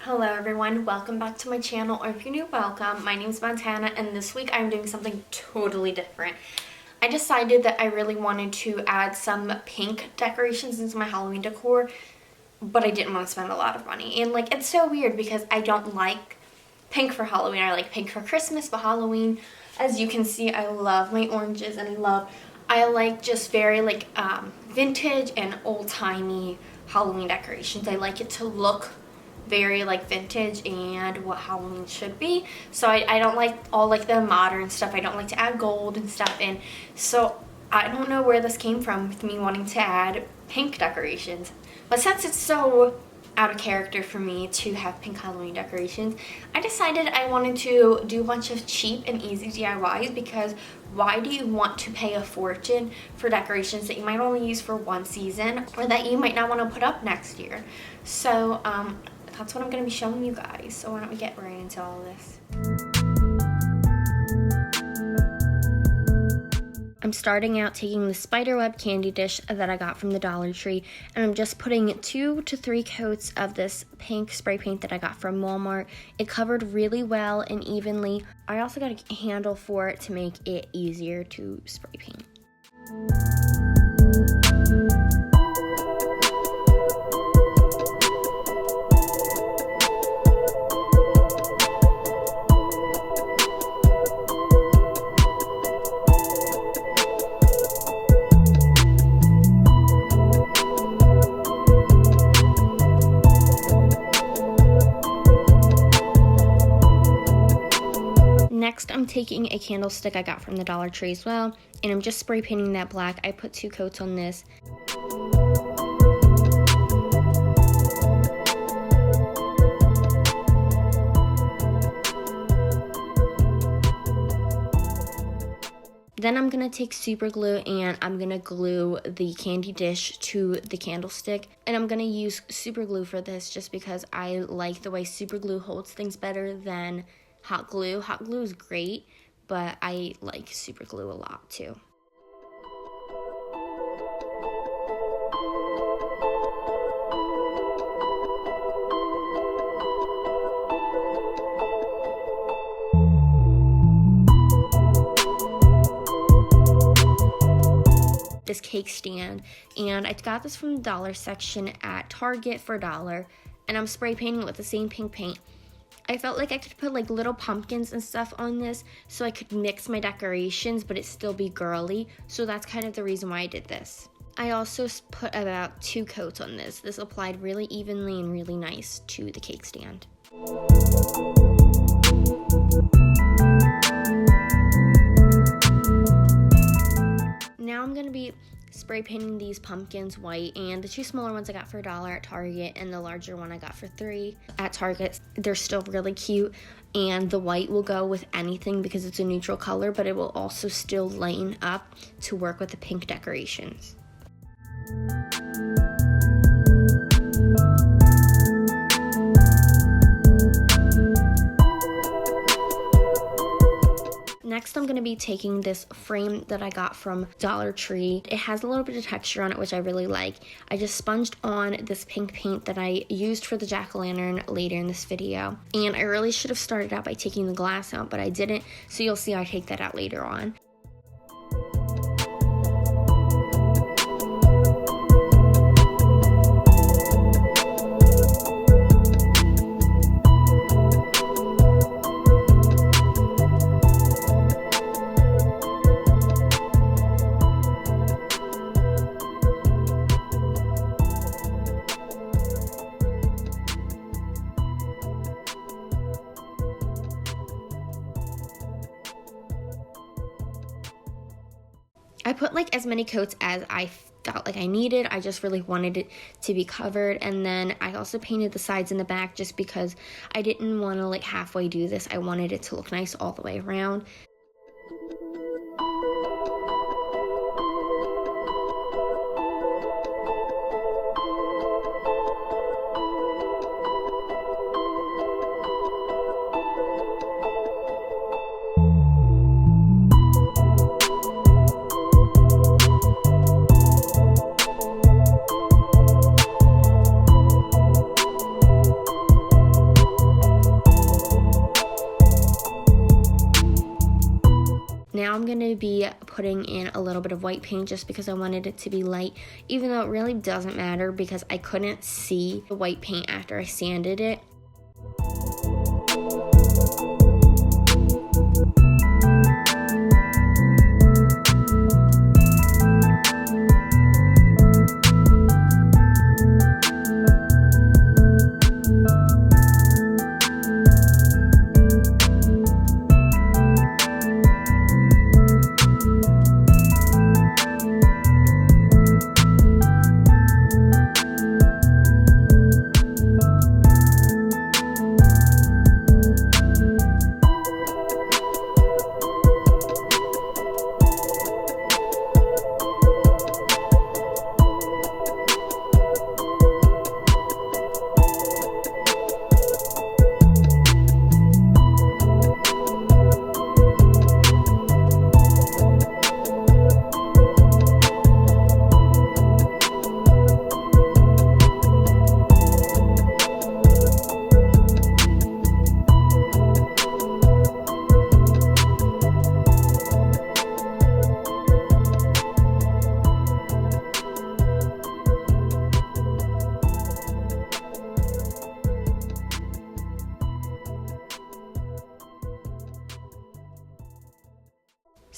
Hello everyone, welcome back to my channel, or if you're new, welcome. My name is Montana, and this week I'm doing something totally different. I decided that I really wanted to add some pink decorations into my Halloween decor, but I didn't want to spend a lot of money. And like, it's so weird because I don't like pink for Halloween. I like pink for Christmas, but Halloween, as you can see, I love my oranges, and I like just very like vintage and old-timey Halloween decorations. I like it to look very like vintage and what Halloween should be. So I don't like all like the modern stuff. I don't like to add gold and stuff in. So I don't know where this came from with me wanting to add pink decorations. But since it's so out of character for me to have pink Halloween decorations, I decided I wanted to do a bunch of cheap and easy DIYs, because why do you want to pay a fortune for decorations that you might only use for one season or that you might not want to put up next year? So that's what I'm going to be showing you guys. So why don't we get right into all this. I'm starting out taking the spiderweb candy dish that I got from the Dollar Tree, and I'm just putting 2 to 3 coats of this pink spray paint that I got from Walmart. It covered really well and evenly. I also got a handle for it to make it easier to spray paint. Next, I'm taking a candlestick I got from the Dollar Tree as well, and I'm just spray painting that black. I put 2 coats on this. Then I'm going to take super glue and I'm going to glue the candy dish to the candlestick. And I'm going to use super glue for this just because I like the way super glue holds things better than hot glue. Hot glue is great, but I like super glue a lot too. This cake stand, and I got this from the dollar section at Target for $1, and I'm spray painting with the same pink paint. I felt like I could put like little pumpkins and stuff on this so I could mix my decorations but it still be girly, so that's kind of the reason why I did this. I also put about 2 coats on this. This applied really evenly and really nice to the cake stand. Now I'm going to be spray painting these pumpkins white, and the 2 smaller ones I got for $1 at Target and the larger one I got for $3 at Target. They're still really cute, and the white will go with anything because it's a neutral color, but it will also still lighten up to work with the pink decorations. Next, I'm going to be taking this frame that I got from Dollar Tree. It has a little bit of texture on it, which I really like. I just sponged on this pink paint that I used for the jack-o'-lantern later in this video. And I really should have started out by taking the glass out, but I didn't, so you'll see I take that out later on. I put like as many coats as I felt like I needed. I just really wanted it to be covered, and then I also painted the sides and the back just because I didn't want to like halfway do this. I wanted it to look nice all the way around. I'm going to be putting in a little bit of white paint just because I wanted it to be light, even though it really doesn't matter because I couldn't see the white paint after I sanded it.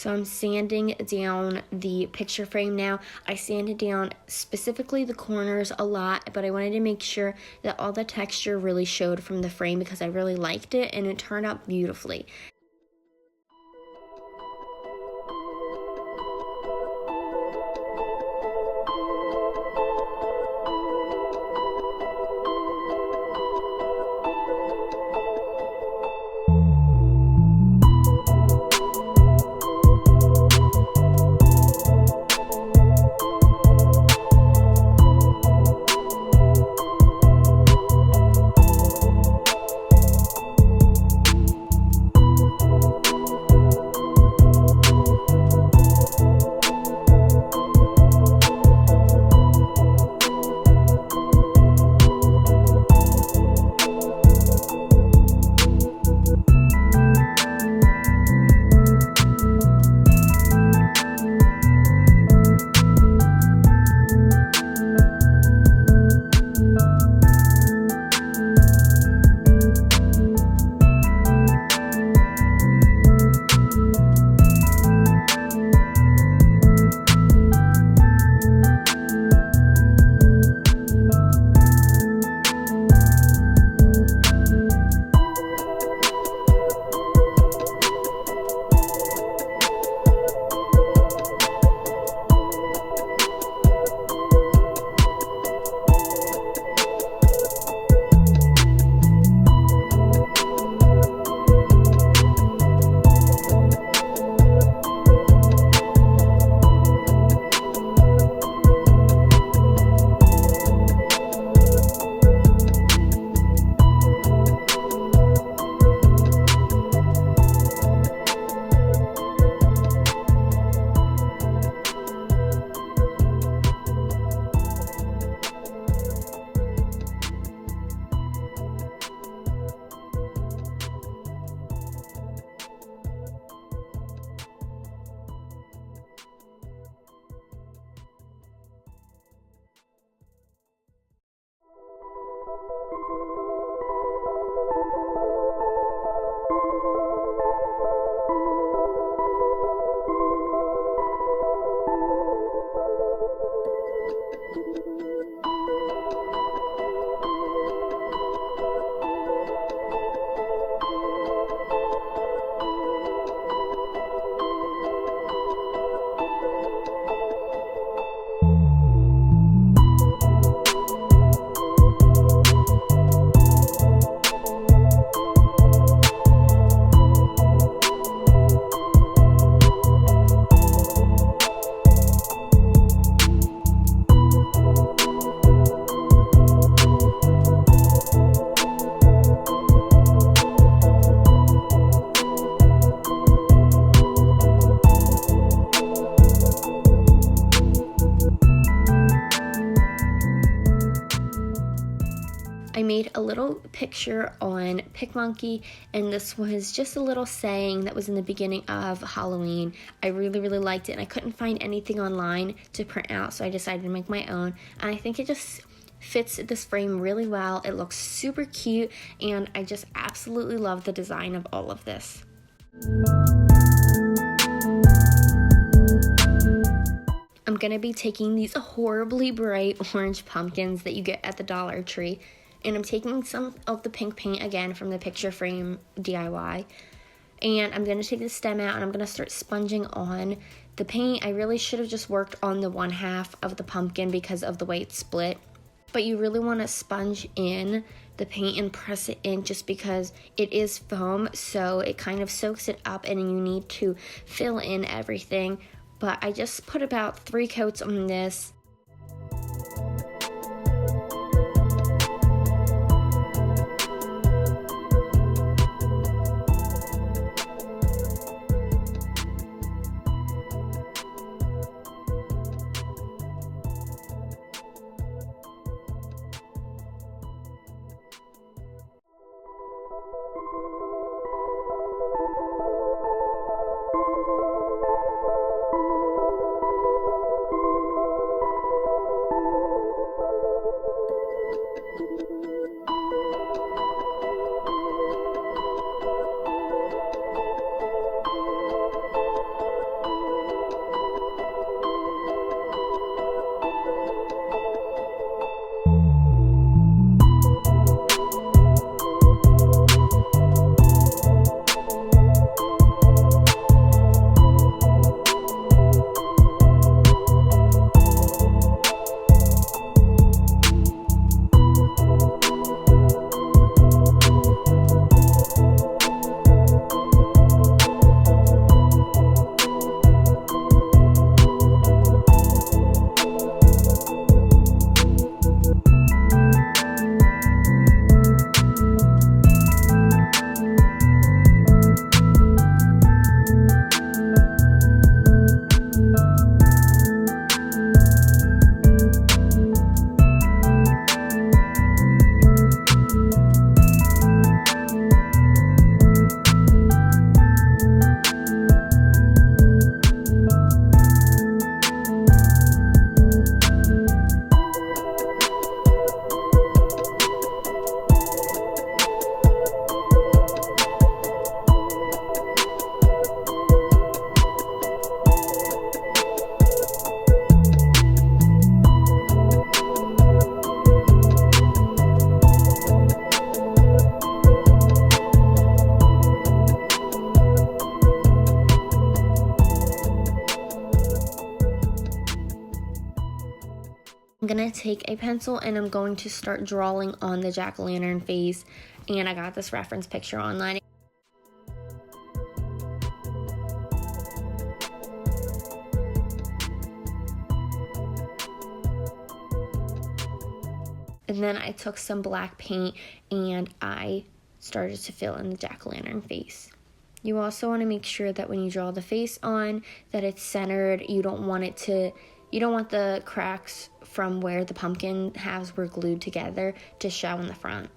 So I'm sanding down the picture frame now. I sanded down specifically the corners a lot, but I wanted to make sure that all the texture really showed from the frame because I really liked it and it turned out beautifully. a little picture on PicMonkey, and this was just a little saying that was in the beginning of Halloween. I really, really liked it, and I couldn't find anything online to print out, so I decided to make my own, and I think it just fits this frame really well. It looks super cute, and I just absolutely love the design of all of this. I'm going to be taking these horribly bright orange pumpkins that you get at the Dollar Tree, and I'm taking some of the pink paint again from the picture frame DIY, and I'm going to take the stem out and I'm going to start sponging on the paint. I really should have just worked on the one half of the pumpkin because of the way it's split, but you really want to sponge in the paint and press it in just because it is foam, so it kind of soaks it up and you need to fill in everything. But I just put about 3 coats on this. I'm gonna take a pencil and I'm going to start drawing on the jack-o'-lantern face, and I got this reference picture online. And then I took some black paint and I started to fill in the jack-o'-lantern face. You also want to make sure that when you draw the face on, that it's centered. You don't want the cracks from where the pumpkin halves were glued together to show in the front.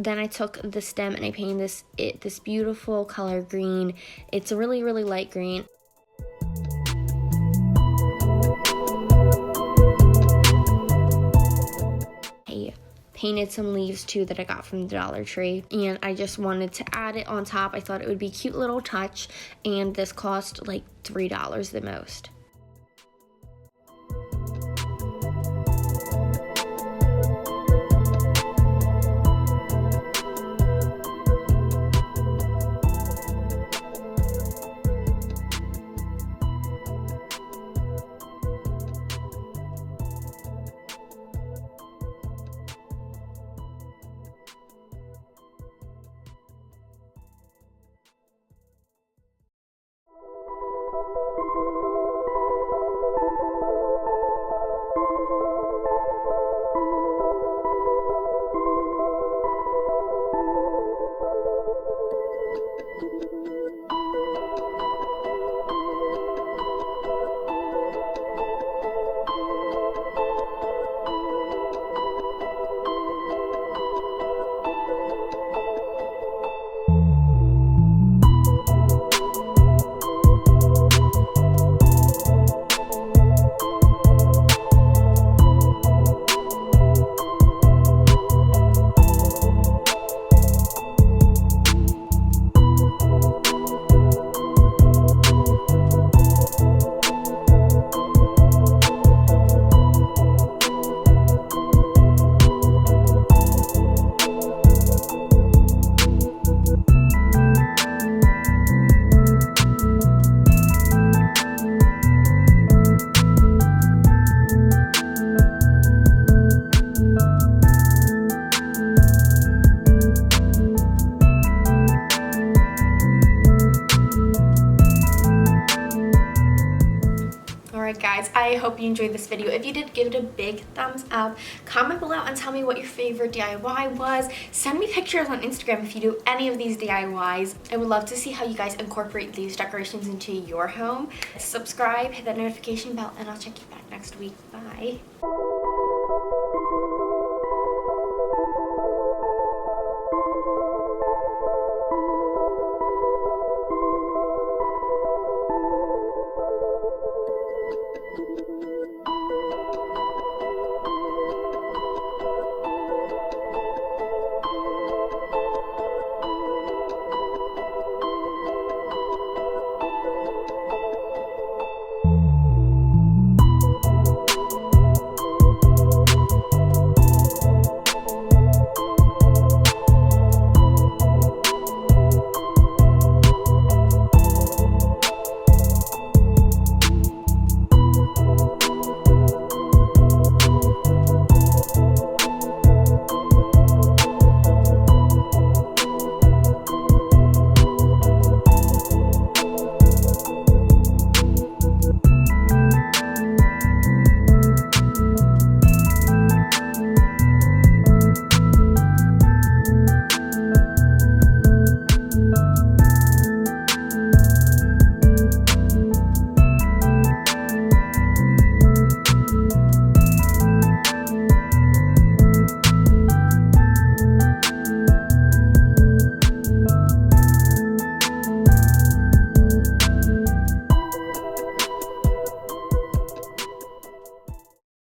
then I took the stem and I painted this beautiful color green. It's a really, really light green. I painted some leaves too that I got from the Dollar Tree, and I just wanted to add it on top. I thought it would be a cute little touch, and this cost like $3 the most. Alright guys, I hope you enjoyed this video. If you did, give it a big thumbs up. Comment below and tell me what your favorite DIY was. Send me pictures on Instagram if you do any of these DIYs. I would love to see how you guys incorporate these decorations into your home. Subscribe, hit that notification bell, and I'll check you back next week. Bye.